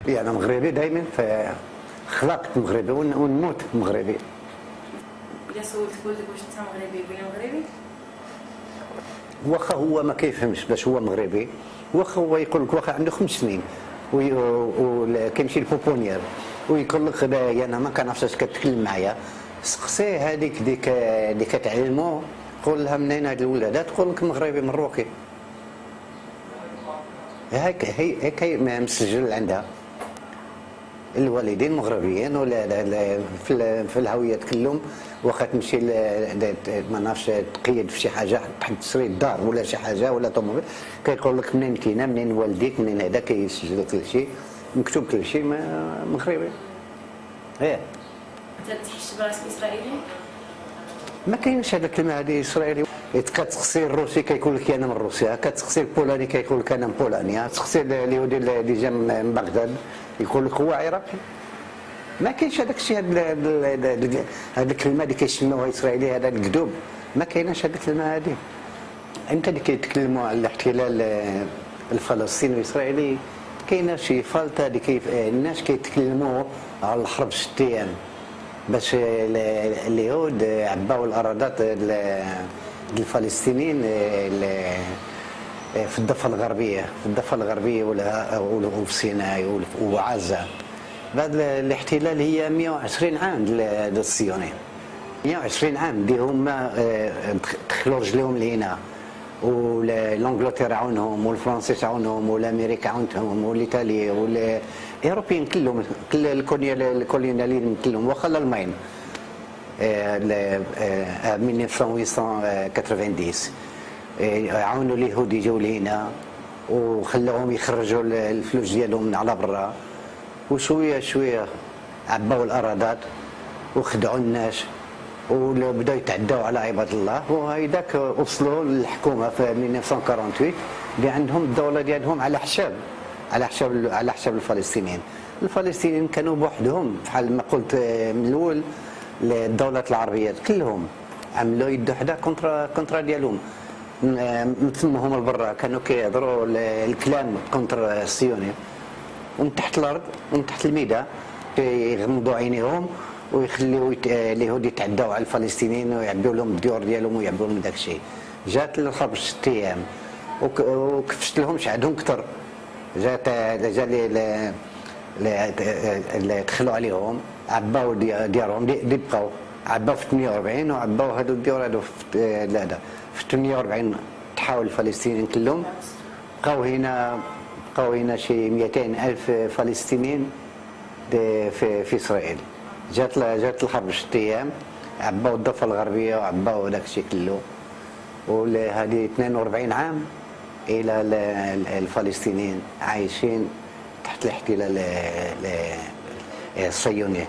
انا مغربي دائما، فخلقت مغربي ونموت مغربي. الا سولتك ولدك واش انت مغربي يقول لي مغربي؟ واخا هو ما كيفهمش باش هو مغربي، واخا هو يقول لك واخا عنده 5 سنين وكيمشي للبوبونيير ويقول لك انا ما كنعرفش اش كتكلم معايا، سقسيه هذيك اللي كتعلمو، قول لها منين هاد الولادات، تقول لك مغربي مروكي. هيك مسجل عندها الوالدين مغربيين، ولا في الهويات كلهم. واخا تمشي ما نعرفش تقيد في شي حاجه، تحب تشري الدار ولا شي حاجه ولا طوموبيل، كيقول لك منين كاينه، منين والديك، منين هذا، كيسجل كل شيء، مكتوب كل شيء مغربي. انت تحس براسك اسرائيلي؟ ما كاينش هذا الكلمه هذه اسرائيلي. كتسقسي الروسي كيقول لك انا من روسيا، كتسقسي البولاني كيقول لك انا من بولانيا، تسقسي اليهودي اللي جا من بغداد يقول لك هو عراقي. ما كاينش هذاك الشيء، هذه الكلمه اللي كيسموها اسرائيلي، هذا الكذوب. ما كايناش هذه الكلمه هذه. امتى اللي كيتكلموا على الاحتلال الفلسطيني والاسرائيلي كاينه شي فلطه اللي الناس كيتكلموا على الحرب 6 ايام باش اليهود عباو الارادات الفلسطينيين في الضفه الغربيه وفي سيناء وعزه. بعد الاحتلال هي 120 عام للصهيونيين، 120 عام اللي هما دخلوا رجليهم لهنا، والانجلترا عاونهم، والفرنسيس عاونهم، والامريكا عاونتهم، والايطالي والاوروبيين كلهم، كل الكولونياليين كلهم، واخا الالمان 1990 عاونوا اليهود يجوا لهنا وخلاهم يخرجوا الفلوس ديالهم من على برا، وشويه شويه عباو الارادات وخدعوا الناس وبداو يتعداو على عباد الله. وهيداك وصلوا للحكومه في 1948 اللي عندهم الدوله ديالهم على حساب الفلسطينيين كانوا بوحدهم، بحال ما قلت من الاول. الدولات العربيات كلهم عملوا يد وحده كونترا ديالهم. من ثمهم البرا كانوا كيهضروا الكلام كونتر الصهيوني، ومن تحت الارض ومن تحت الميدان كيغمضوا عينيهم ويخليو اليهود يتعداو على الفلسطينيين ويعبيو لهم الديور ديالهم ويعبيو لهم داك الشيء. جات الحرب 6 ايام وكفشت لهم عندهم كثر. جا اللي دخلوا عليهم عباو ديارهم اللي بقاو، عباو في 48 وعباو هذو الديور هذو في 48 تحاول الفلسطينيين كلهم. بقاو هنا شي 200 ألف فلسطينيين في إسرائيل. جات الحرب 6 أيام، عباو الضفة الغربية وعباو داك الشيء كله. وهذه 42 عام إلى الفلسطينيين عايشين تحت الاحتلال الصهيوني.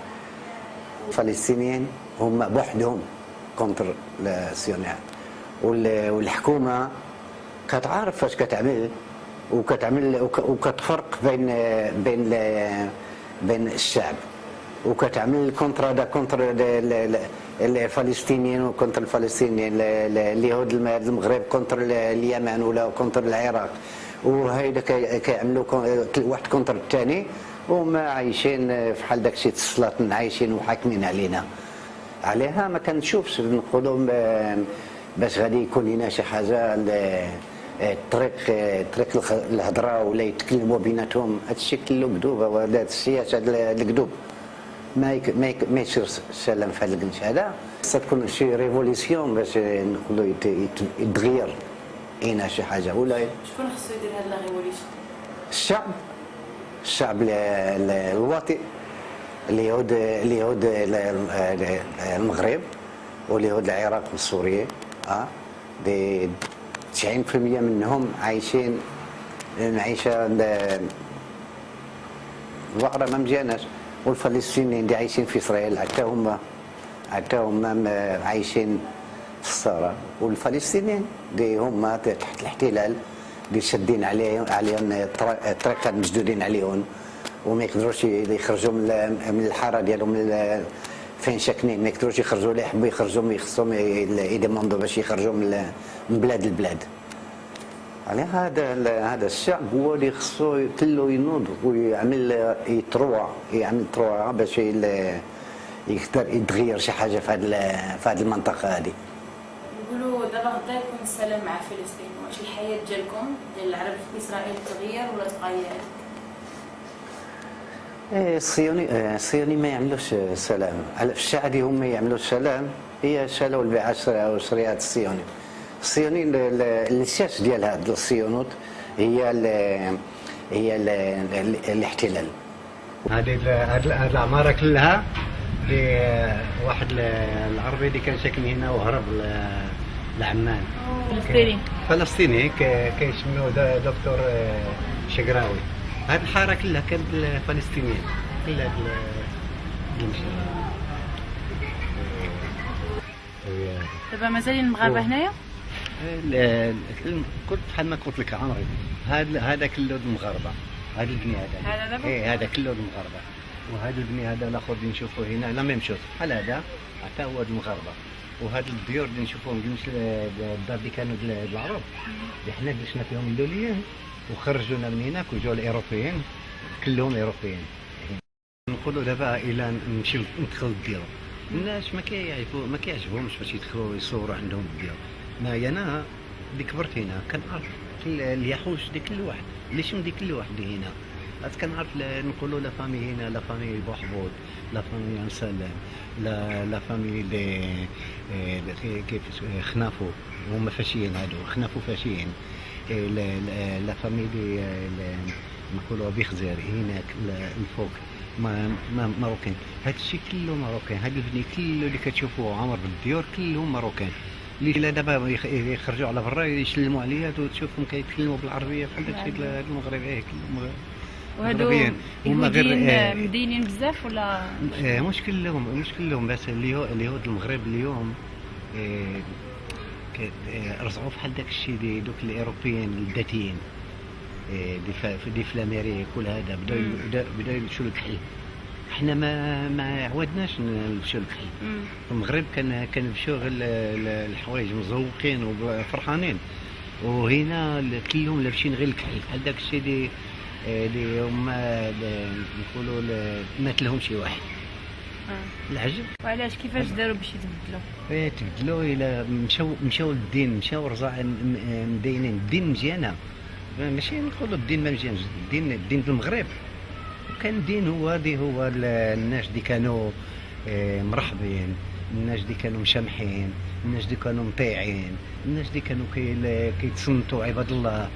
الفلسطينيين هم بوحدهم كونتر الصهيونيين، والحكومة كتعرف فاش كتعمل وكتفرق بين الشعب، وكتعمل كونتر الفلسطينيين وكونتر الفلسطينيين، اليهود المغرب كونتر اليمن ولا كونتر العراق، وهيدا كيعملوا واحد كونتر الثاني، وما عايشين في حال داكشي السلاطين عايشين وحاكمين عليها. ما كنشوفش نقولوا باش غادي يكون لنا شي حاجه طريق الهضره ولا يتكلموا بيناتهم. هادشي كله كذوب، هذا السياسه الكذوب ما يصيرش سلام في هذا الجنس هذا. خصها تكون شي ريفوليسيون باش نقولوا يتغير هنا شي حاجه. ولا شكون خصو يدير هاد لا ريفوليسيون؟ الشعب الواطي، اليهود المغرب واليهود العراق والسوريين. دي 90% منهم عايشين معيشه الفقر ما مزياناش، والفلسطينيين اللي عايشين في اسرائيل حتى هم عايشين في الصحراء. والفلسطينيين اللي هم تحت الاحتلال اللي شادين عليهم الطريق مسدودين عليهم، وما يقدروش يخرجوا من الحاره ديالهم فين ساكنين، ما يقدروش يخرجوا. اللي يحبوا يخرجوا خصهم يديموندو باش يخرجوا من بلاد البلاد. يعني هذا الشعب هو اللي خصو كله ينوض ويعمل يعمل تروع باش يقدر يتغير شي حاجه في هذه المنطقه هذه. نقولوا دابا غدا يكون السلام مع فلسطين، واش الحياه ديالكم ديال العرب في اسرائيل تغير ولا تبقى هي؟ الصهيوني ما يعملوش سلام، في الشعب هم يعملوا السلام، هي شالوا البيعه وشريات الصهيوني الاساس ديال هاد الصهيونوت هي الاحتلال. هذه العماره كلها واحد العربي اللي كان ساكن هنا وهرب لعمان. فلسطيني كيسموه دكتور شقراوي. هذه الحاره كلها كانت الفلسطينيين كلها دابا مازالين المغاربه هنايا؟ كنت بحال ما قلت لك عمري هذا كله المغاربه. هذا البني هذا دابا؟ ايه هذا كله المغاربه. وهذا البني هذا الاخر اللي نشوفوه هنا لا ميم شوز بحال هذا حتى هو المغاربه. وهاد الديور اللي نشوفوهم الدار اللي كانوا العرب اللي حنا جلسنا فيهم اللوليين وخرجونا من هناك وجاو الاوروبيين كلهم اوروبيين. نقولوا دابا الى نمشيو ندخلوا الديور، الناس ما كيعجبهمش باش يدخلوا يصوروا عندهم الديور. ما انا اللي كبرت هنا كنعرف اليحوش ديك كل واحد اللي شم ديك كل واحد اللي هنا كنعرف نقولوا لا فامي هنا، لا فامي بوحبوط، لا فامي انسلام، لا فامي كيف خنافو هما فاشيين، هادو خنافو فاشيين، لا فامي نقولوا بيخزر هناك الفوق ماروكان. هذا الشيء كله ماروكان. هذا البني كله اللي كتشوفوه عامر بالديور كلهم ماروكان. اللي دابا يخرجوا على برا يسلموا عليا وتشوفهم كيتكلموا بالعربيه بحال داكشي ديال المغرب. كلهم وهادو يهوديين مدينين بزاف ولا؟ مش كلهم بس اليهود المغرب اليوم رجعوا بحال داك الشيء دوك الاوروبيين الذاتيين دي في الامريك وهذا بداو يمشوا للكحل. احنا ما عودناش نمشيو للكحل. في المغرب كنمشيو غير الحوايج مزوقين وفرحانين، وهنا كلهم لابسين غير الكحل بحال داك الشيء اللي هما نقولوا مات لهم شي واحد. العجب. وعلاش كيفاش داروا باش يتبدلوا؟ تبدلوا الى مشاو للدين، مشاو رجع مدينين الدين مزيانه، ماشي نقولوا الدين ما مزيانش. الدين في المغرب كان الدين هو الناس اللي كانوا مرحبين، الناس اللي كانوا مشامحين، الناس اللي كانوا مطيعين، الناس اللي كانوا كيتصنتوا عباد الله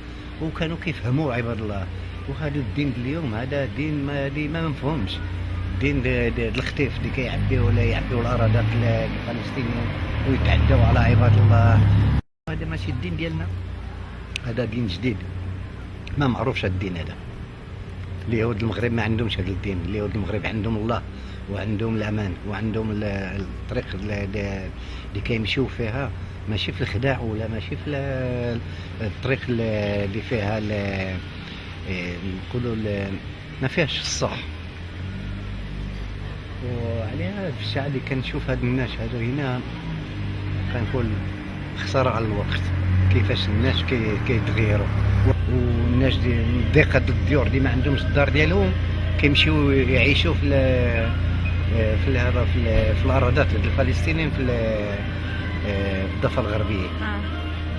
وكانوا كيفهموا عباد الله. وهذا الدين اليوم هذا دين ما مفهومش. الدين الختيف اللي كيعبيو ولا يعبيو الارادات الفلسطينيين ويتعداو على عباد الله. هذا ماشي الدين ديالنا، هذا دين جديد ما معروفش. الدين هذا اليهود المغرب ما عندهمش هذا الدين. اليهود المغرب عندهم الله وعندهم الامان وعندهم الطريق اللي كيمشيو فيها، ماشي في الخداع ولا ماشي في الطريق اللي فيها نقولوا ما فيهاش الصح. وعليها في الساعه اللي كنشوف هاد الناس هادو هنا كنقول خساره على الوقت. كيفاش الناس كيتغيروا، والناس ضيقه الديور اللي ما عندهمش الدار ديالهم كيمشيو يعيشوا في هذا في الارادات الفلسطينيين في الضفه الغربيه.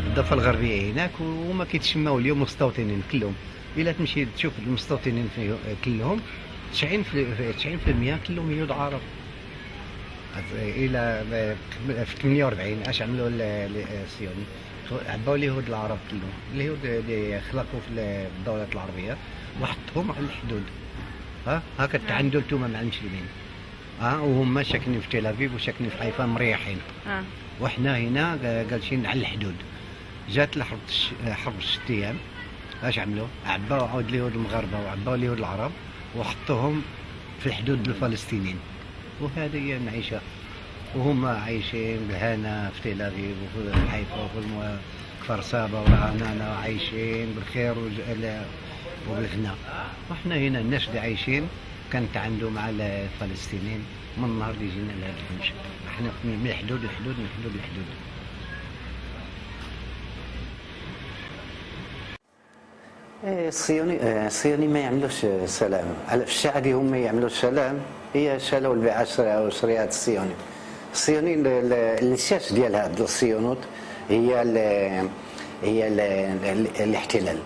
الضفه الغربيه هناك وهما كيتسموا اليوم مستوطنين كلهم. الا تمشي تشوف المستوطنين كلهم 90% كلهم يهود عرب. الى في 48 اش عملوا الصهيوني؟ عباو اليهود العرب كلهم، اليهود اللي خلقوا في الدولة العربية وحطهم على الحدود. هاكا تعندوا نتوما مع المسلمين. وهم ساكنين في تل ابيب وساكنين في حيفا مريحين. وحنا هنا جالسين على الحدود. جات حرب 6 ايام، اش عملوا؟ عباو عاود اليهود المغاربة وعباو اليهود العرب وحطوهم في الحدود الفلسطينيين. وهذه هي المعيشة. وهم عايشين بالهنا في تل ابيب وفي حيفا وفي كفر سابا ورعانانة عايشين بالخير وبالغنى. وحنا هنا الناس اللي عايشين كانت عندهم مع الفلسطينيين من النهار اللي جينا لهذا المشهد. احنا من الحدود للحدود من الحدود للحدود. الصهيوني ما يعملوش سلام. في الشعبي هم يعملوا السلام، هي شالوا البيعة وشريعة الصهيوني الاساس ديال هذا الصهيونوت هي الاحتلال.